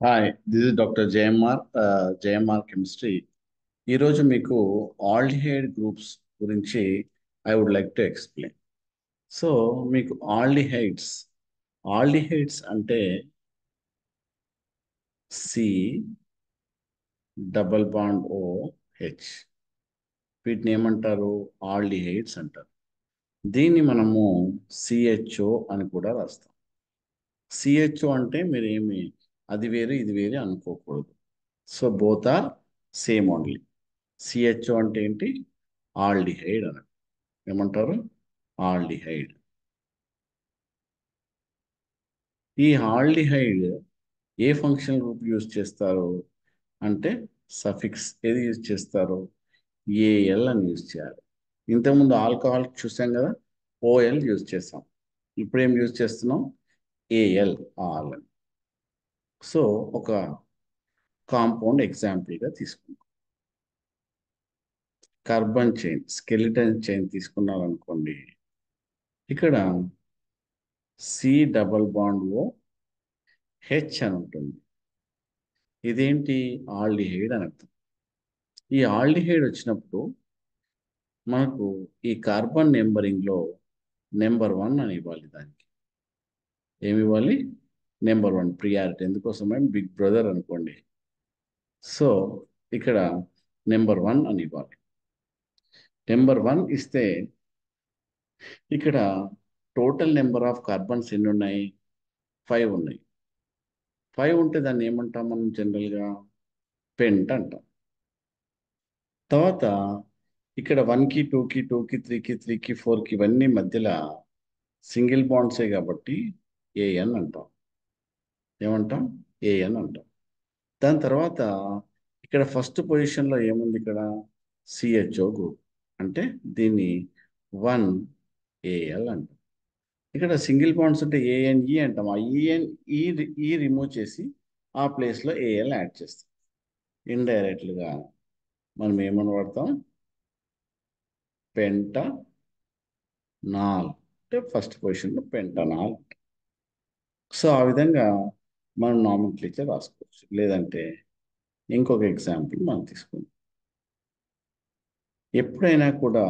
Hi, this is doctor JMR JMR chemistry. ఈరోజు మీకు aldehyde groups గురించి I would like to explain. So మీకు aldehydes అంటే C double bond O H, వీటిని ఏమంటారు? ఆల్డిహైడ్స్ అంటారు. దీన్ని మనము సిహెచ్ఓ అని కూడా రాస్తాం. సిహెచ్ఓ అంటే మీరు అది వేరు ఇది వేరు అనుకోకూడదు. So both are same only. CHO అంటే ఏంటి? ఆల్డిహైడ్ అని ఏమంటారు? ఆల్డిహైడ్. ఈ ఆల్డిహైడ్ ఏ ఫంక్షన్ గ్రూప్ యూజ్ చేస్తారు అంటే సఫిక్స్ ఏది యూజ్ చేస్తారు? ఏఎల్ అని యూజ్ చేయాలి. ఇంతకుముందు ఆల్కహాల్ చూసాం కదా, ఓఎల్ యూజ్ చేస్తాం. ఇప్పుడు ఏం యూజ్ చేస్తున్నాం? ఏఎల్, ఆల్ అని. సో ఒక కాంపౌండ్ ఎగ్జాంపుల్గా తీసుకుంటాం. కార్బన్ చైన్, స్కెలిటన్ చైన్ తీసుకున్నారనుకోండి. ఇక్కడ C double bond O H అని ఉంటుంది. ఇదేంటి? ఆల్డిహైడ్ అని అర్థం. ఈ ఆల్డిహైడ్ వచ్చినప్పుడు మనకు ఈ కార్బన్ నెంబరింగ్లో నెంబర్ వన్ అని ఇవ్వాలి. దానికి ఏమి ఇవ్వాలి? Number one priority. ఎందుకోసమే బిగ్ బ్రదర్ అనుకోండి. సో ఇక్కడ నెంబర్ వన్ అని ఇవ్వాలి. నెంబర్ వన్ ఇస్తే ఇక్కడ టోటల్ నెంబర్ ఆఫ్ కార్బన్స్ ఎన్ని ఉన్నాయి? 5 ఉన్నాయి. 5 ఉంటే దాన్ని ఏమంటాం మనం జనరల్గా? పెంట్ అంటాం. తర్వాత ఇక్కడ 1కి 2కి 2కి 3కి 3కి 4కి ఇవన్నీ మధ్యలో సింగిల్ బాండ్సే కాబట్టి ఏఎన్ అంటాం. ఏమంటాం? ఏఎన్ అంటాం. దాని తర్వాత ఇక్కడ ఫస్ట్ పొజిషన్లో ఏముంది? ఇక్కడ సిహెచ్ఓ గ్రూప్, అంటే దీన్ని 1 ఏఎల్ అంటాం. ఇక్కడ సింగిల్ బాండ్స్ ఉంటే ఏఎన్ఈ అంటాం. ఆ ఈఎన్ ఈ రిమూవ్ చేసి ఆ ప్లేస్లో ఏఎల్ యాడ్ చేస్తాం. ఇండైరెక్ట్గా మనం ఏమని వాడతాం? పెంటనాల్. అంటే ఫస్ట్ పొజిషన్లో పెంటనాల్. సో ఆ విధంగా మనం నామెన్క్లేచర్ రాసుకోవచ్చు. లేదంటే ఇంకొక ఎగ్జాంపుల్ మనం తీసుకుందాం. ఎప్పుడైనా కూడా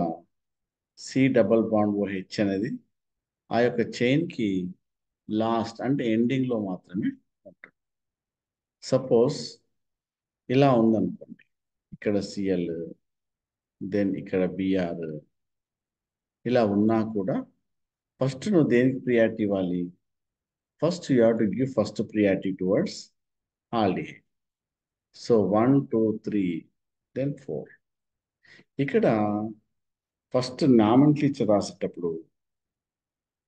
C double bond O H అనేది ఆ యొక్క చైన్కి లాస్ట్ అంటే ఎండింగ్లో మాత్రమే ఉంటుంది. సపోజ్ ఇలా ఉందనుకోండి, ఇక్కడ సిఎల్, దెన్ ఇక్కడ బిఆర్, ఇలా ఉన్నా కూడా ఫస్ట్ నువ్వు దేనికి ప్రియారిటీ ఇవ్వాలి? First you have to give first priority towards aldehyde. So 1 2 3 then 4. ఇక్కడ ఫస్ట్ నామన్క్లేచర్ రాసేటప్పుడు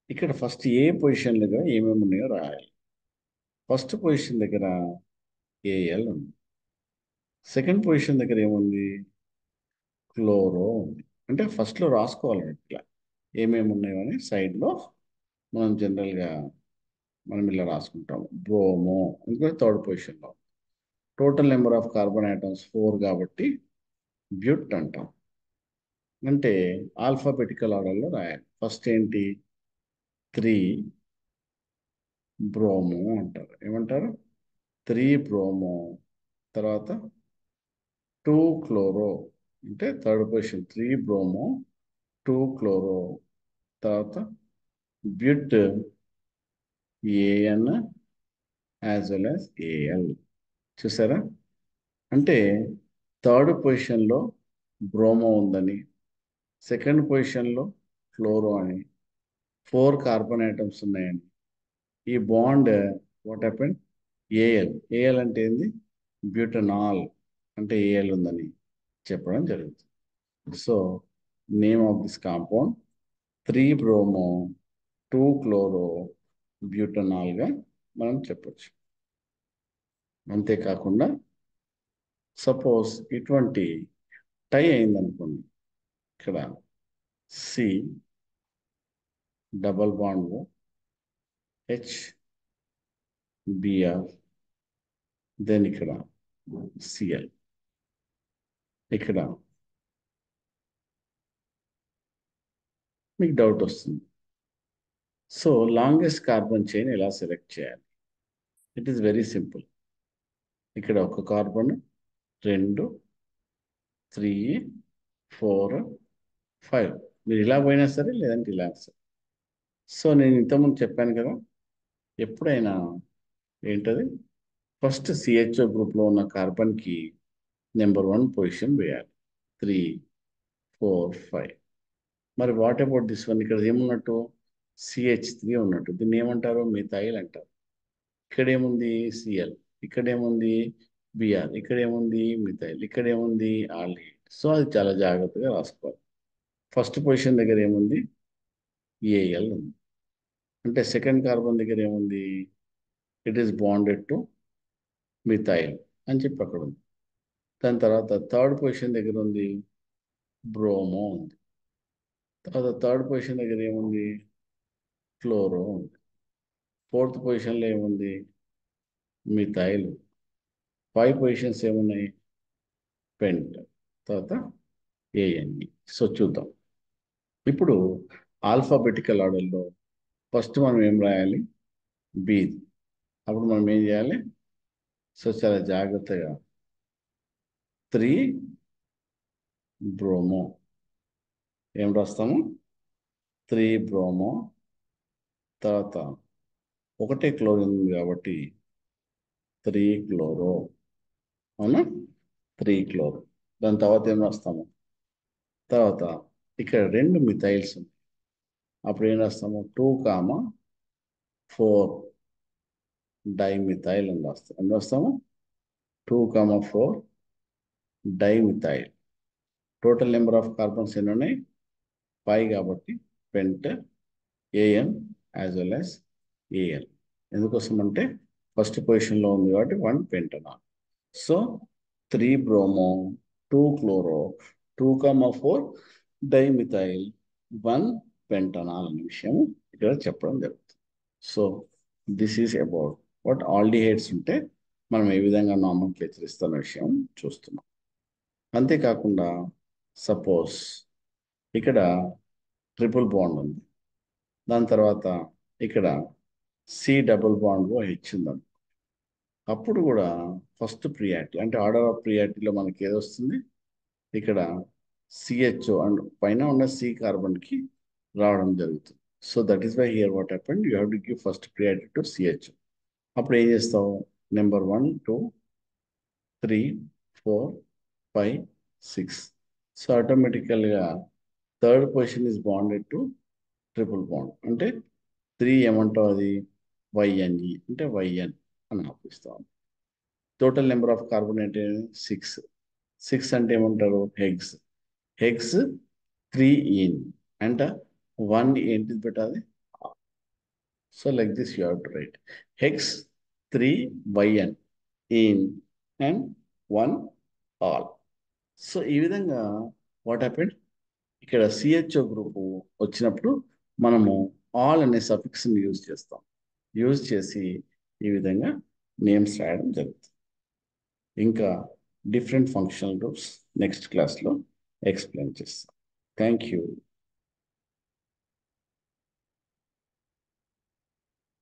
ఇక్కడ ఫస్ట్ ఏ పొజిషన్ దగ్గర ఏమేమి ఉన్నాయో రాయాలి. ఫస్ట్ పొజిషన్ దగ్గర ఏఎల్ ఉంది. సెకండ్ పొజిషన్ దగ్గర ఏముంది? క్లోరో ఉంది. అంటే ఫస్ట్లో రాసుకోవాలి ఇట్లా ఏమేమి ఉన్నాయో అని సైడ్లో. మనం జనరల్గా ఇలా రాసుకుంటాం. బ్రోమో ఇంకా థర్డ్ పొజిషన్లో. Total number of carbon items 4 కాబట్టి బ్యూట్ అంటాం. అంటే ఆల్ఫాబెటికల్ ఆర్డర్లో రాయాలి. ఫస్ట్ ఏంటి? 3 బ్రోమో అంటారు. ఏమంటారు? 3 బ్రోమో. తర్వాత 2 క్లోరో, అంటే థర్డ్ పొజిషన్ 3 బ్రోమో 2 క్లోరో. తర్వాత but AN as well as AL. చూసారా? అంటే థర్డ్ పొజిషన్లో బ్రోమో ఉందని, సెకండ్ పొజిషన్లో ఫ్లోరో అని, 4 కార్బన్ ఐటమ్స్ ఉన్నాయని. ఈ bond what happen? AL. AL అంటే ఏంది? బ్యూటనాల్. అంటే ఏఎల్ ఉందని చెప్పడం జరుగుతుంది. So name of this compound 3 bromo 2 chloro బ్యూటనాల్గా మనం చెప్పొచ్చు. అంతేకాకుండా సపోజ్ ఇటువంటి టై అయిందనుకోండి, ఇక్కడ C double bond H BR, then ఇక్కడ సిఎల్. ఇక్కడ మీకు డౌట్ వస్తుంది. సో లాంగెస్ట్ కార్బన్ చైన్ ఎలా సెలెక్ట్ చేయాలి? It is very simple. ఇక్కడ ఒక కార్బన్, 2, 3, 4, 5. మీరు ఇలా పోయినా సరే, లేదంటే ఇలా సరే. సో నేను ఇంతకుముందు చెప్పాను కదా, ఎప్పుడైనా ఏంటది ఫస్ట్ సిహెచ్ఓ గ్రూప్లో ఉన్న కార్బన్కి నెంబర్ 1 పొజిషన్ వేయాలి. 3, 4, 5. మరి వాట్ అబౌట్ దిస్ వన్? ఇక్కడ ఏమున్నట్టు CH3 ఉన్నట్టు. దీన్ని ఏమంటారు? మిథైల్ అంటారు. ఇక్కడ ఏముంది? Cl. ఇక్కడ ఏముంది? Br. ఇక్కడ ఏముంది? మిథైల్. ఇక్కడ ఏముంది? ఆల్డిహైడ్. సో అది చాలా జాగ్రత్తగా రాసుకోవాలి. ఫస్ట్ పొజిషన్ దగ్గర ఏముంది? Al ఉంది. అంటే సెకండ్ కార్బన్ దగ్గర ఏముంది? It is bonded to methyl అని చెప్పి అక్కడ ఉంది. దాని తర్వాత థర్డ్ పొజిషన్ దగ్గర ఉంది బ్రోమో ఉంది. తర్వాత థర్డ్ పొజిషన్ దగ్గర ఏముంది? క్లోరో ఉంది. ఫోర్త్ పొజిషన్లో ఏముంది? మిథైల్. 5 పొజిషన్స్ ఏమున్నాయి? పెంట్. తర్వాత ANE. సో చూద్దాం. ఇప్పుడు ఆల్ఫాబెటికల్ ఆర్డర్లో ఫస్ట్ మనం ఏం రాయాలి? బి. అప్పుడు మనం ఏం చేయాలి? సో చాలా జాగ్రత్తగా 3 బ్రోమో ఏం రాస్తాము? 3 బ్రోమో. తర్వాత ఒకటే క్లోరిన్ ఉంది కాబట్టి 3 క్లోరో. అవునా? 3 క్లోరో. దాని తర్వాత ఏం రాస్తాము? తర్వాత ఇక్కడ 2 మిథైల్స్ ఉన్నాయి. అప్పుడు ఏం రాస్తాము? 2, 4 డైమిథైల్ అని రాస్తాం. ఎన్ని రాస్తాము? 2, 4 dimethyl. Total number of carbons ఎన్ని ఉన్నాయి? 5 కాబట్టి పెంట్ AN as well as AL. ఎందుకోసం అంటే ఫస్ట్ పొజిషన్లో ఉంది కాబట్టి 1 పెంటనాల్. సో 3 బ్రోమో, 2 క్లోరో, 2, 4 డైమిథైల్, 1 పెంటనాల్ అనే విషయం ఇక్కడ చెప్పడం జరుగుతుంది. So this is about what aldehydes ఉంటే మనం ఏ విధంగా నామన్క్లేచర్ ఇస్తున్న విషయం చూస్తున్నాం. అంతేకాకుండా సపోజ్ ఇక్కడ ట్రిపుల్ బాండ్ ఉంది. దాని తర్వాత ఇక్కడ C డబుల్ బాండ్ H ఉందండి. అప్పుడు కూడా ఫస్ట్ ప్రియారిటీ అంటే ఆర్డర్ ఆఫ్ ప్రియారిటీలో మనకి ఏదొస్తుంది? ఇక్కడ CHO అండ్ పైన ఉన్న C కార్బన్కి రావడం జరుగుతుంది. So that is why here what happened, you have to give first priority to CHO. అప్పుడు ఏం చేస్తావు? నెంబర్ 1, 2, 3, 4, 5, 6. సో ఆటోమేటికల్గా third position is bonded to triple bond. అంటే 3 ఏమంటావు? అది YNE అంటే YN అని ఆపిస్తాం. టోటల్ నెంబర్ ఆఫ్ కార్బన్ అంటే 6. 6 అంటే ఏమంటారు? హెగ్స్. హెగ్స్ 3 ఇన్ అంట 1 ఏంటిది పెట్టాలి? So like this you have to right eggs 3 YN in and 1 all. So ఈ విధంగా వాట్ హ్యాపెండ్, ఇక్కడ CHO గ్రూపు వచ్చినప్పుడు మనము ఆల్ అనే సఫిక్స్ని యూజ్ చేస్తాం. యూజ్ చేసి ఈ విధంగా నేమ్స్ రాయడం జరుగుతుంది. ఇంకా డిఫరెంట్ ఫంక్షనల్ గ్రూప్స్ నెక్స్ట్ క్లాస్లో ఎక్స్ప్లెయిన్ చేస్తాం. Thank you.